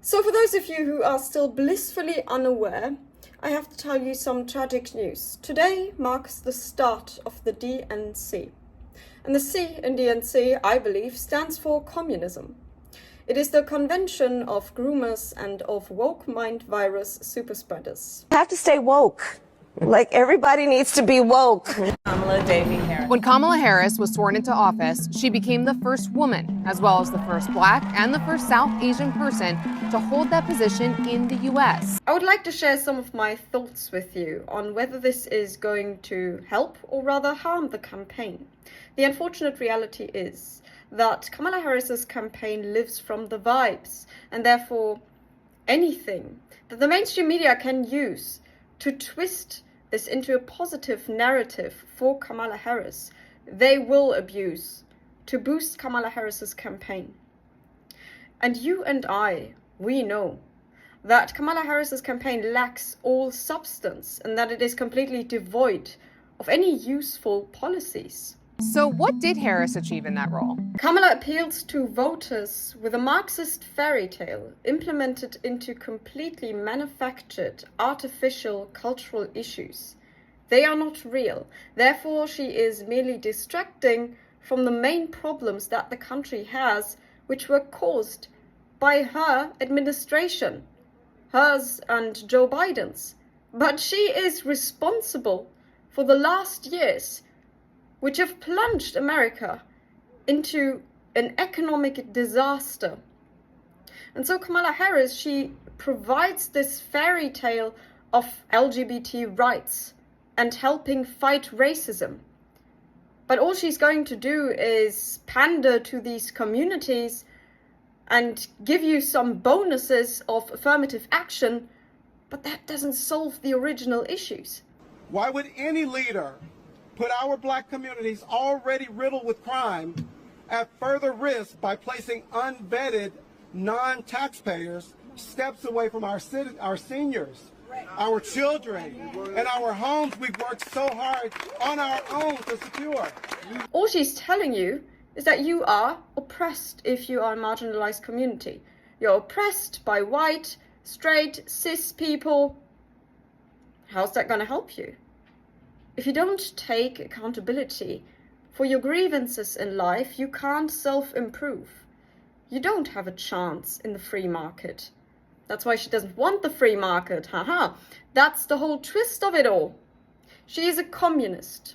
So for those of you who are still blissfully unaware, I have to tell you some tragic news. Today marks the start of the DNC. And the C in DNC, I believe, stands for communism. It is the convention of groomers and of woke mind virus superspreaders. You have to stay woke. Like, everybody needs to be woke. When Kamala Harris was sworn into office, she became the first woman, as well as the first Black and the first South Asian person to hold that position in the U.S. I would like to share some of my thoughts with you on whether this is going to help or rather harm the campaign. The unfortunate reality is that Kamala Harris's campaign lives from the vibes, and therefore anything that the mainstream media can use to twist this into a positive narrative for Kamala Harris, they will abuse to boost Kamala Harris's campaign. And you and I, we know that Kamala Harris's campaign lacks all substance and that it is completely devoid of any useful policies. So what did Harris achieve in that role? Kamala appeals to voters with a Marxist fairy tale implemented into completely manufactured, artificial cultural issues. They are not real. Therefore, she is merely distracting from the main problems that the country has, which were caused by her administration, hers and Joe Biden's. But she is responsible for the last years, which have plunged America into an economic disaster. And so Kamala Harris, she provides this fairy tale of LGBT rights and helping fight racism. But all she's going to do is pander to these communities and give you some bonuses of affirmative action, but that doesn't solve the original issues. Why would any leader put our Black communities already riddled with crime at further risk by placing unvetted non-taxpayers steps away from our seniors, our children, and our homes we've worked so hard on our own to secure? All she's telling you is that you are oppressed if you are a marginalized community. You're oppressed by white, straight, cis people. How's that going to help you? If you don't take accountability for your grievances in life, you can't self-improve. You don't have a chance in the free market. That's why she doesn't want the free market. Haha. That's the whole twist of it all. She is a communist,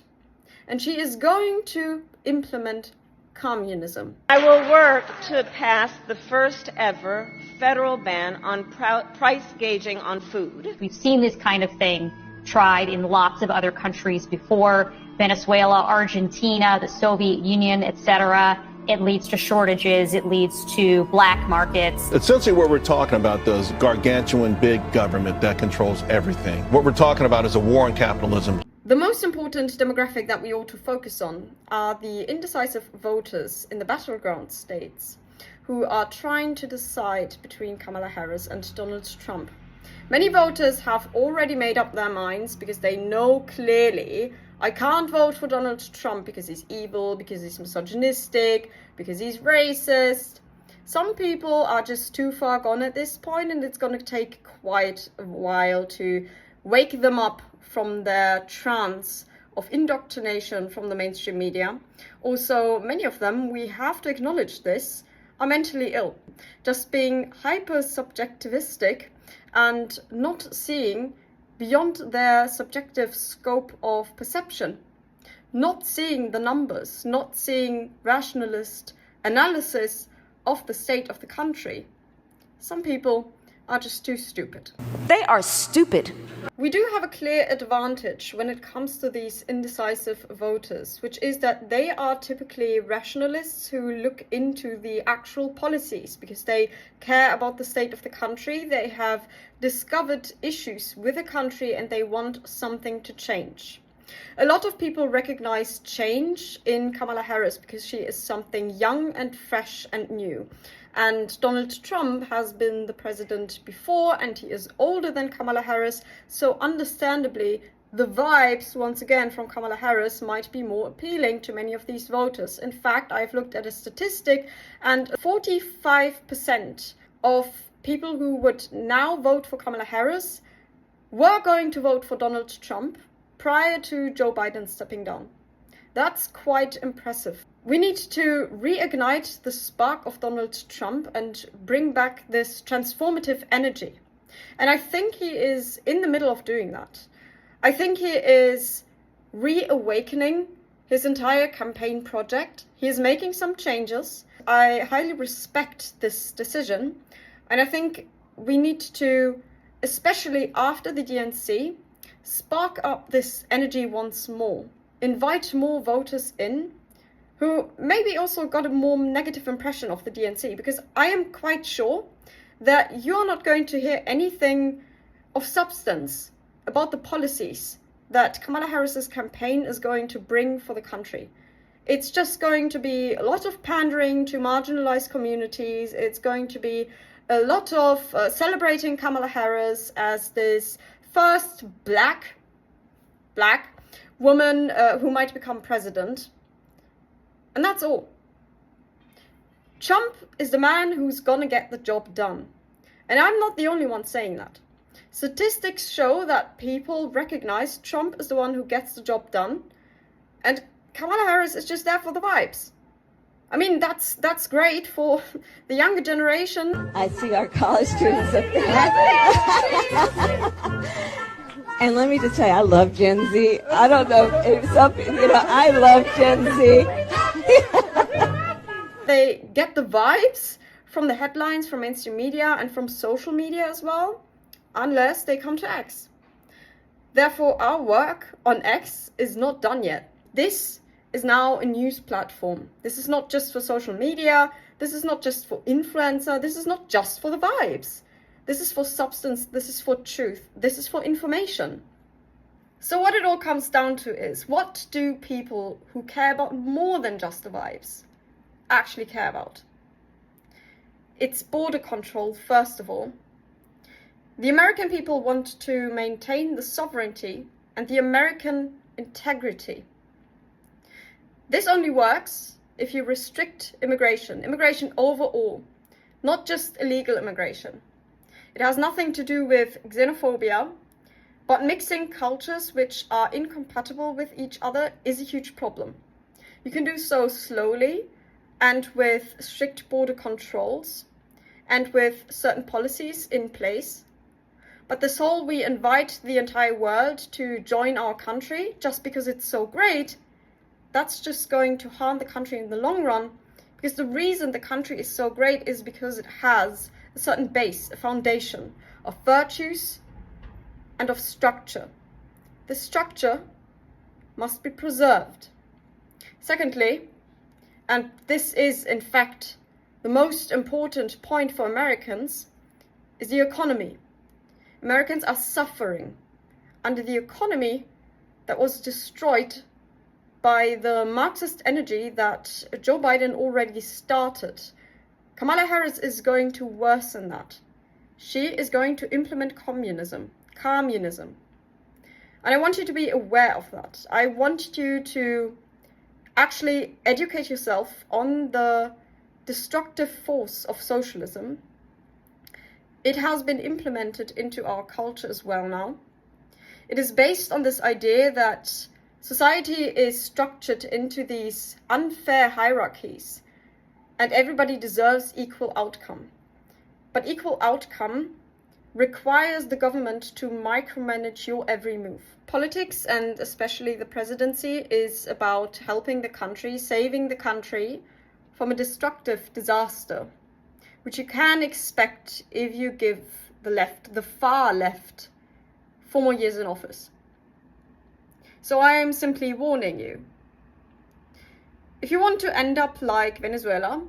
and she is going to implement communism. I will work to pass the first ever federal ban on price gauging on food. We've seen this kind of thing tried in lots of other countries before: Venezuela, Argentina, the Soviet Union, etc. It leads to shortages. It leads to black markets. Essentially what we're talking about is gargantuan big government that controls everything. What we're talking about is a war on capitalism. The most important demographic that we ought to focus on are the indecisive voters in the battleground states who are trying to decide between Kamala Harris and Donald Trump. Many voters have already made up their minds because they know clearly, I can't vote for Donald Trump because he's evil, because he's misogynistic, because he's racist. Some people are just too far gone at this point, and it's going to take quite a while to wake them up from their trance of indoctrination from the mainstream media. Also, many of them, we have to acknowledge this, are mentally ill. Just being hyper-subjectivistic and not seeing beyond their subjective scope of perception, not seeing the numbers, not seeing rationalist analysis of the state of the country. Some people are just too stupid. They are stupid. We do have a clear advantage when it comes to these indecisive voters, which is that they are typically rationalists who look into the actual policies because they care about the state of the country. They have discovered issues with the country and they want something to change. A lot of people recognize change in Kamala Harris because she is something young and fresh and new. And Donald Trump has been the president before and he is older than Kamala Harris. So understandably, the vibes, once again, from Kamala Harris might be more appealing to many of these voters. In fact, I've looked at a statistic and 45% of people who would now vote for Kamala Harris were going to vote for Donald Trump prior to Joe Biden stepping down. That's quite impressive. We need to reignite the spark of Donald Trump and bring back this transformative energy. And I think he is in the middle of doing that. I think he is reawakening his entire campaign project. He is making some changes. I highly respect this decision. And I think we need to, especially after the DNC, spark up this energy once more. Invite more voters in who maybe also got a more negative impression of the DNC, because I am quite sure that you're not going to hear anything of substance about the policies that Kamala Harris's campaign is going to bring for the country. It's just going to be a lot of pandering to marginalized communities. It's going to be a lot of celebrating Kamala Harris as this first black woman who might become president. And that's all. Trump is the man who's gonna get the job done. And I'm not the only one saying that. Statistics show that people recognize Trump as the one who gets the job done, and Kamala Harris is just there for the vibes. I mean, that's great for the younger generation. I see our college students up there. And let me just tell you, I love Gen Z. I don't know if something, I love Gen Z. They get the vibes from the headlines, from mainstream media, and from social media as well, unless they come to X. Therefore, our work on X is not done yet. This is now a news platform. This is not just for social media. This is not just for influencer. This is not just for the vibes. This is for substance. This is for truth. This is for information. So what it all comes down to is, what do people who care about more than just the vibes actually care about? It's border control, first of all. The American people want to maintain the sovereignty and the American integrity. This only works if you restrict immigration overall, not just illegal immigration. It has nothing to do with xenophobia, but mixing cultures which are incompatible with each other is a huge problem. You can do so slowly and with strict border controls and with certain policies in place. But this whole we invite the entire world to join our country just because it's so great, that's just going to harm the country in the long run, because the reason the country is so great is because it has a certain base, a foundation of virtues and of structure. The structure must be preserved. Secondly, and this is in fact the most important point for Americans, is the economy. Americans are suffering under the economy that was destroyed by the Marxist energy that Joe Biden already started. Kamala Harris is going to worsen that. She is going to implement communism. And I want you to be aware of that. I want you to actually educate yourself on the destructive force of socialism. It has been implemented into our culture as well now. It is based on this idea that society is structured into these unfair hierarchies and everybody deserves equal outcome. But equal outcome requires the government to micromanage your every move. Politics, and especially the presidency, is about helping the country, saving the country from a destructive disaster, which you can expect if you give the left, the far left, 4 more years in office. So I am simply warning you. If you want to end up like Venezuela,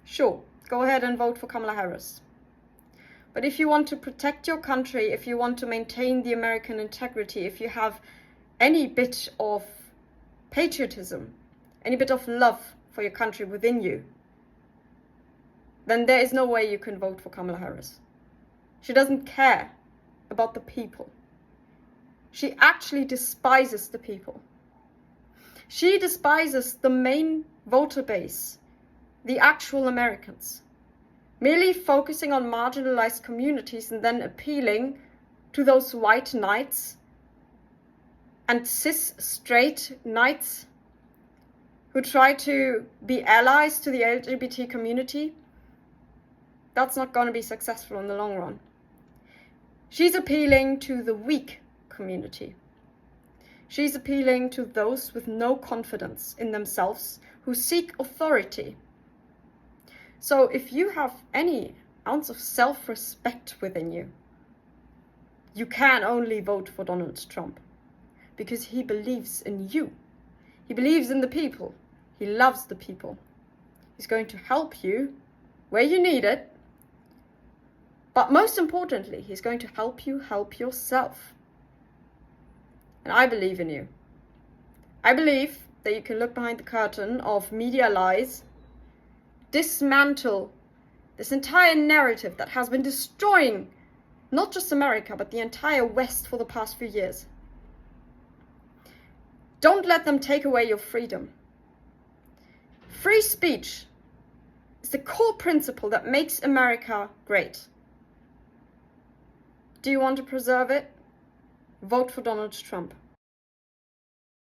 sure, go ahead and vote for Kamala Harris. But if you want to protect your country, if you want to maintain the American integrity, if you have any bit of patriotism, any bit of love for your country within you, then there is no way you can vote for Kamala Harris. She doesn't care about the people. She actually despises the people. She despises the main voter base, the actual Americans. merely focusing on marginalized communities and then appealing to those white knights and cis straight knights who try to be allies to the LGBT community, that's not going to be successful in the long run. She's appealing to the weak community. She's appealing to those with no confidence in themselves who seek authority. So if you have any ounce of self-respect within you, you can only vote for Donald Trump because he believes in you. He believes in the people. He loves the people. He's going to help you where you need it. But most importantly, he's going to help you help yourself. And I believe in you. I believe that you can look behind the curtain of media lies, dismantle this entire narrative that has been destroying not just America, but the entire West for the past few years. Don't let them take away your freedom. Free speech is the core principle that makes America great. Do you want to preserve it? Vote for Donald Trump.